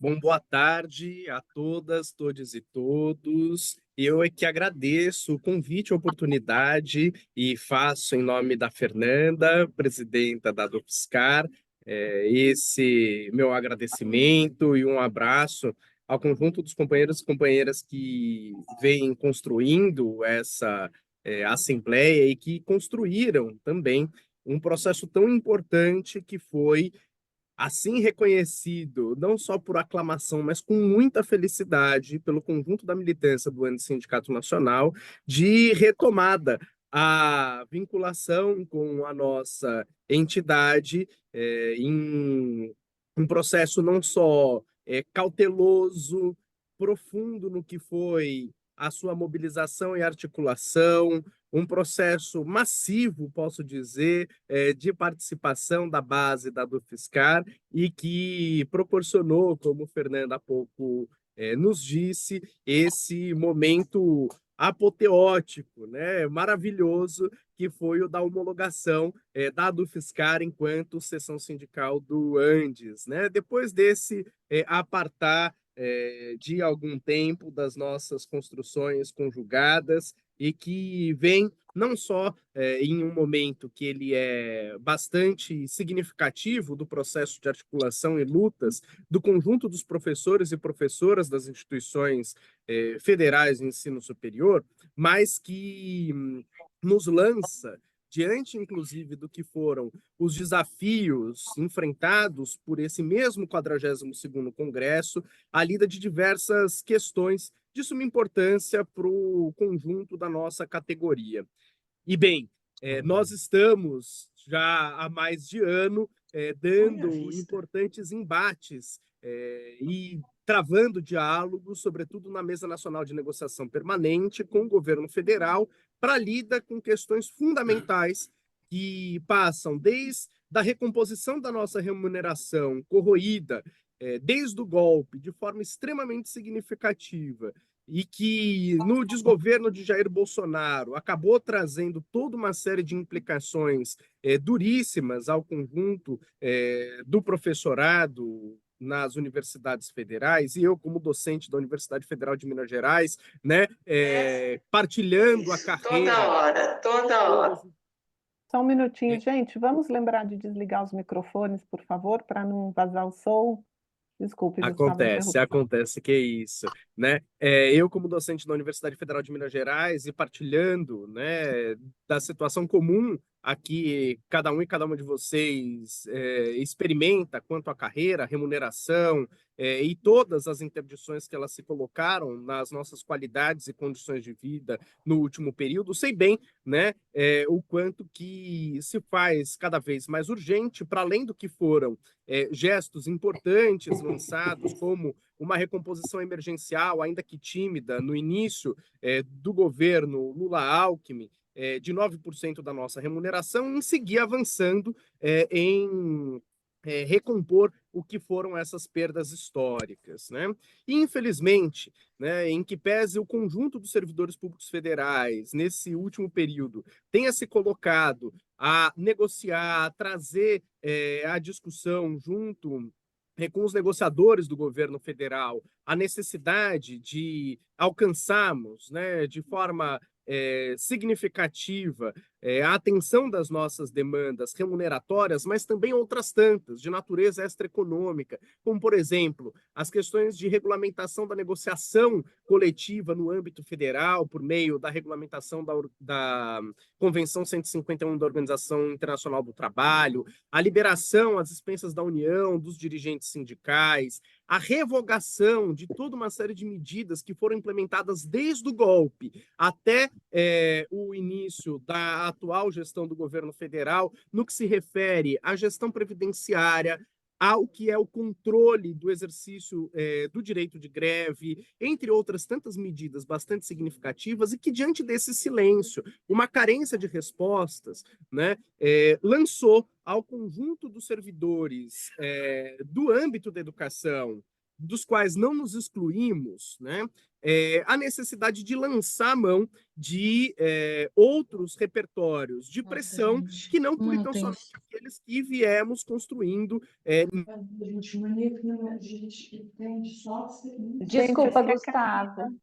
Bom, boa tarde a todas, todes e todos. Eu é que agradeço o convite, a oportunidade e faço em nome da Fernanda, presidenta da Dufscar, esse meu agradecimento e um abraço ao conjunto dos companheiros e companheiras que vêm construindo essa assembleia e que construíram também um processo tão importante que foi assim reconhecido, não só por aclamação, mas com muita felicidade pelo conjunto da militância do Sindicato Nacional, de retomada a vinculação com a nossa entidade em um processo não só cauteloso, profundo no que foi a sua mobilização e articulação, um processo massivo, posso dizer, de participação da base da Dufscar e que proporcionou, como o Fernando há pouco nos disse, esse momento apoteótico, né, maravilhoso, que foi o da homologação da Dufscar enquanto seção sindical do Andes. Né? Depois desse apartar de algum tempo das nossas construções conjugadas e que vem não só em um momento que ele é bastante significativo do processo de articulação e lutas do conjunto dos professores e professoras das instituições federais de ensino superior, mas que nos lança diante, inclusive, do que foram os desafios enfrentados por esse mesmo 42º Congresso, a lida de diversas questões de suma importância para o conjunto da nossa categoria. E bem, nós estamos já há mais de ano dando importantes embates e travando diálogos, sobretudo na Mesa Nacional de Negociação Permanente, com o governo federal, para lida com questões fundamentais que passam desde a recomposição da nossa remuneração corroída desde o golpe, de forma extremamente significativa, e que no desgoverno de Jair Bolsonaro acabou trazendo toda uma série de implicações duríssimas ao conjunto do professorado nas universidades federais, e eu, como docente da Universidade Federal de Minas Gerais, né, partilhando a Isso, toda carreira. hora, toda hora. Só um minutinho, É, gente. Vamos lembrar de desligar os microfones, por favor, para não vazar o som. Desculpe, Gustavo, Acontece, interrupção. acontece, que é isso, né? Eu, como docente da Universidade Federal de Minas Gerais e partilhando, né, da situação comum aqui, cada um e cada uma de vocês experimenta quanto à carreira, remuneração e todas as interdições que elas se colocaram nas nossas qualidades e condições de vida no último período, sei bem, né, o quanto que se faz cada vez mais urgente, para além do que foram gestos importantes lançados, como uma recomposição emergencial, ainda que tímida, no início do governo Lula-Alckmin, de 9% da nossa remuneração, em seguir avançando em recompor o que foram essas perdas históricas. Né? E, infelizmente, né, em que pese o conjunto dos servidores públicos federais, nesse último período, tenha se colocado a negociar, a trazer a discussão junto com os negociadores do governo federal a necessidade de alcançarmos, né, de forma significativa a atenção das nossas demandas remuneratórias, mas também outras tantas, de natureza extraeconômica, como, por exemplo, as questões de regulamentação da negociação coletiva no âmbito federal, por meio da regulamentação da Convenção 151 da Organização Internacional do Trabalho, a liberação às expensas da União, dos dirigentes sindicais, a revogação de toda uma série de medidas que foram implementadas desde o golpe até o início da atual gestão do governo federal, no que se refere à gestão previdenciária, ao que é o controle do exercício do direito de greve, entre outras tantas medidas bastante significativas, e que, diante desse silêncio, uma carência de respostas, né, lançou ao conjunto dos servidores do âmbito da educação, dos quais não nos excluímos, né, a necessidade de lançar mão de outros repertórios de Nossa, pressão gente, que não por não tão tem. somente aqueles que viemos construindo. Gente, mania que não a gente entende só isso aqui. Gente, Desculpa, acho que é Gustavo.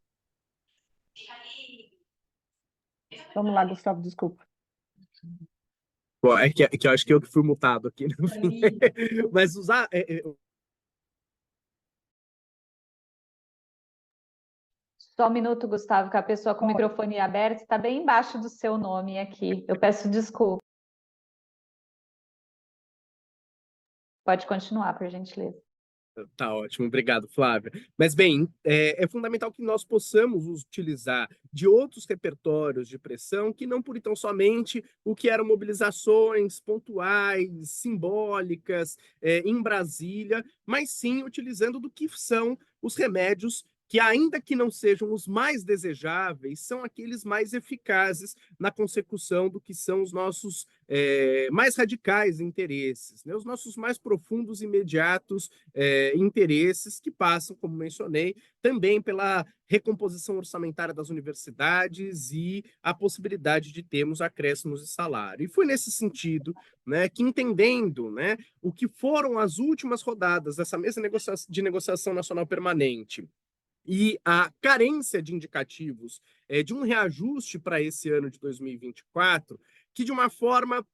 Vamos lá, Gustavo, desculpa. Bom, que eu acho que eu que fui multado aqui no fim. Mas usar. Só um minuto, Gustavo, que a pessoa com o microfone aberto está bem embaixo do seu nome aqui. Eu peço desculpa. Pode continuar, por gentileza. Tá ótimo, obrigado, Flávia. Mas, bem, é fundamental que nós possamos utilizar de outros repertórios de pressão que não por tão somente o que eram mobilizações pontuais, simbólicas, em Brasília, mas sim utilizando do que são os remédios que, ainda que não sejam os mais desejáveis, são aqueles mais eficazes na consecução do que são os nossos mais radicais interesses, né? Os nossos mais profundos e imediatos interesses que passam, como mencionei, também pela recomposição orçamentária das universidades e a possibilidade de termos acréscimos de salário. E foi nesse sentido, né, que entendendo, né, o que foram as últimas rodadas dessa mesa de negociação nacional permanente e a carência de indicativos de um reajuste para esse ano de 2024, que de uma forma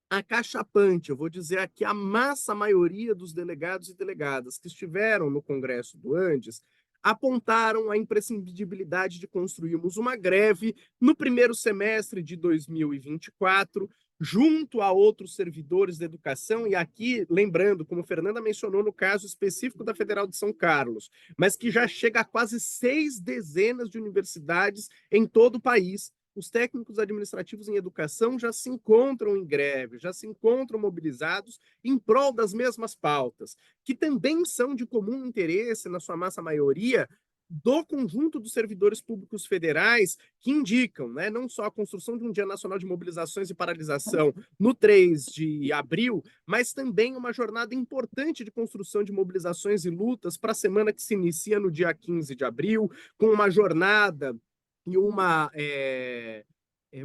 acachapante, eu vou dizer aqui, a massa maioria dos delegados e delegadas que estiveram no Congresso do Andes apontaram a imprescindibilidade de construirmos uma greve no primeiro semestre de 2024, junto a outros servidores da educação, e aqui, lembrando, como Fernanda mencionou no caso específico da Federal de São Carlos, mas que já chega a quase 6 dezenas de universidades em todo o país. Os técnicos administrativos em educação já se encontram em greve, já se encontram mobilizados em prol das mesmas pautas, que também são de comum interesse, na sua massa maioria, do conjunto dos servidores públicos federais, que indicam, né, não só a construção de um Dia Nacional de Mobilizações e Paralisação no 3 de abril, mas também uma jornada importante de construção de mobilizações e lutas para a semana que se inicia no dia 15 de abril, com uma jornada e uma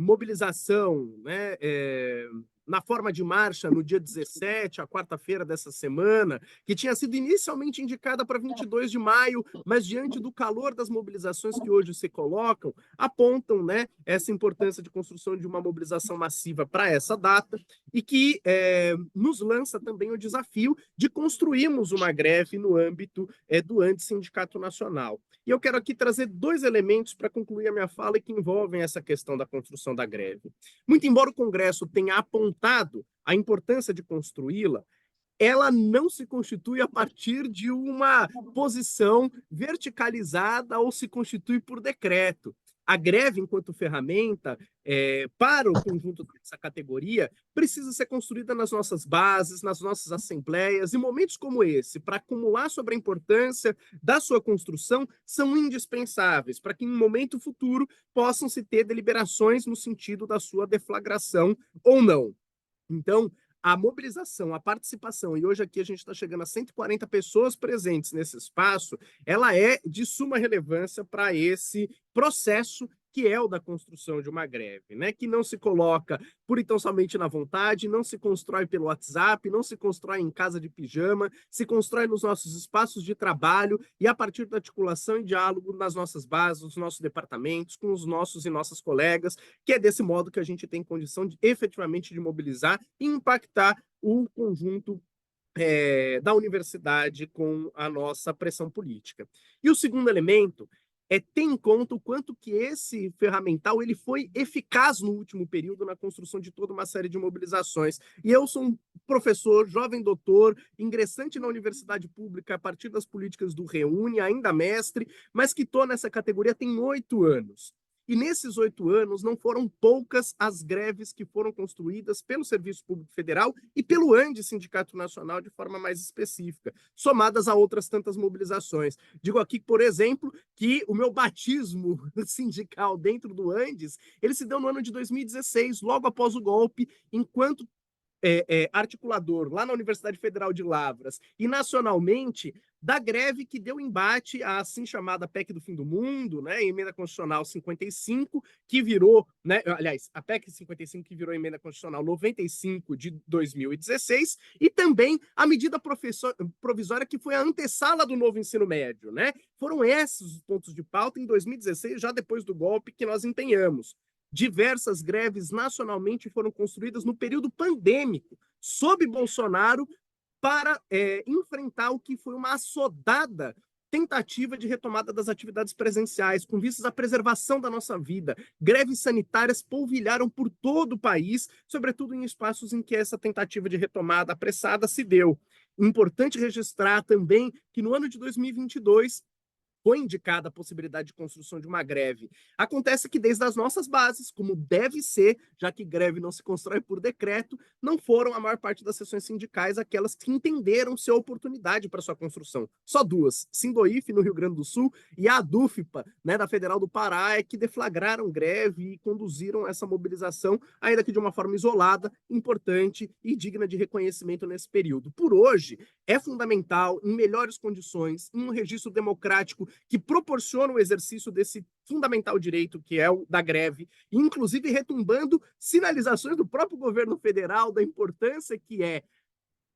mobilização, né, na forma de marcha no dia 17, a quarta-feira dessa semana, que tinha sido inicialmente indicada para 22 de maio, mas diante do calor das mobilizações que hoje se colocam, apontam, né, essa importância de construção de uma mobilização massiva para essa data e que nos lança também o desafio de construirmos uma greve no âmbito do Antissindicato Nacional. E eu quero aqui trazer 2 elementos para concluir a minha fala e que envolvem essa questão da construção da greve. Muito embora o Congresso tenha apontado a importância de construí-la, ela não se constitui a partir de uma posição verticalizada ou se constitui por decreto. A greve, enquanto ferramenta, para o conjunto dessa categoria, precisa ser construída nas nossas bases, nas nossas assembleias, e momentos como esse, para acumular sobre a importância da sua construção, são indispensáveis para que, em um momento futuro, possam se ter deliberações no sentido da sua deflagração ou não. Então, a mobilização, a participação, e hoje aqui a gente está chegando a 140 pessoas presentes nesse espaço, ela é de suma relevância para esse processo que é o da construção de uma greve, né? Que não se coloca por então somente na vontade, não se constrói pelo WhatsApp, não se constrói em casa de pijama, se constrói nos nossos espaços de trabalho e a partir da articulação e diálogo nas nossas bases, nos nossos departamentos, com os nossos e nossas colegas, que é desse modo que a gente tem condição de efetivamente de mobilizar e impactar o conjunto da universidade com a nossa pressão política. E o segundo elemento é ter em conta o quanto que esse ferramental ele foi eficaz no último período na construção de toda uma série de mobilizações. E eu sou um professor, jovem doutor, ingressante na universidade pública a partir das políticas do Reúne, ainda mestre, mas que estou nessa categoria tem 8 anos. E nesses 8 anos, não foram poucas as greves que foram construídas pelo Serviço Público Federal e pelo ANDE, Sindicato Nacional, de forma mais específica, somadas a outras tantas mobilizações. Digo aqui, por exemplo, que o meu batismo sindical dentro do ANDES, ele se deu no ano de 2016, logo após o golpe, enquanto articulador lá na Universidade Federal de Lavras e nacionalmente da greve que deu embate à assim chamada PEC do fim do mundo, né, emenda constitucional 55, que virou, né, aliás, a PEC 55 que virou emenda constitucional 95 de 2016, e também a medida provisória que foi a antessala do novo ensino médio, né? Foram esses os pontos de pauta em 2016, já depois do golpe que nós empenhamos. Diversas greves nacionalmente foram construídas no período pandêmico, sob Bolsonaro, para enfrentar o que foi uma assodada tentativa de retomada das atividades presenciais, com vistas à preservação da nossa vida. Greves sanitárias polvilharam por todo o país, sobretudo em espaços em que essa tentativa de retomada apressada se deu. Importante registrar também que no ano de 2022, foi indicada a possibilidade de construção de uma greve. Acontece que desde as nossas bases, como deve ser, já que greve não se constrói por decreto, não foram a maior parte das sessões sindicais aquelas que entenderam ser oportunidade para sua construção. Só duas, Sindoif, no Rio Grande do Sul, e a ADUFPA, né, da Federal do Pará, que deflagraram greve e conduziram essa mobilização, ainda que de uma forma isolada, importante e digna de reconhecimento nesse período. Por hoje, é fundamental, em melhores condições, em um registro democrático que proporciona o exercício desse fundamental direito que é o da greve, inclusive retumbando sinalizações do próprio governo federal da importância que é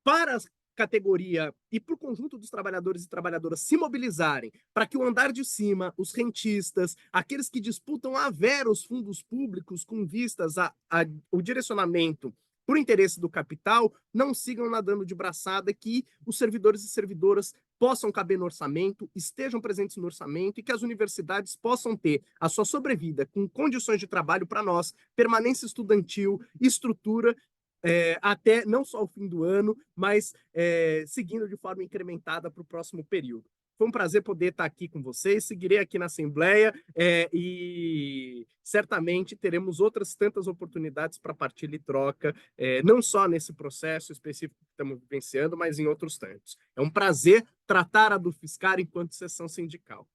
para a categoria e para o conjunto dos trabalhadores e trabalhadoras se mobilizarem para que o andar de cima, os rentistas, aqueles que disputam a vera os fundos públicos com vistas ao direcionamento por interesse do capital, não sigam nadando de braçada, que os servidores e servidoras possam caber no orçamento, estejam presentes no orçamento e que as universidades possam ter a sua sobrevida com condições de trabalho para nós, permanência estudantil, estrutura, até não só o fim do ano, mas seguindo de forma incrementada para o próximo período. Foi um prazer poder estar aqui com vocês, seguirei aqui na Assembleia e certamente teremos outras tantas oportunidades para partilha e troca, não só nesse processo específico que estamos vivenciando, mas em outros tantos. É um prazer tratar a do Fiscar enquanto sessão sindical.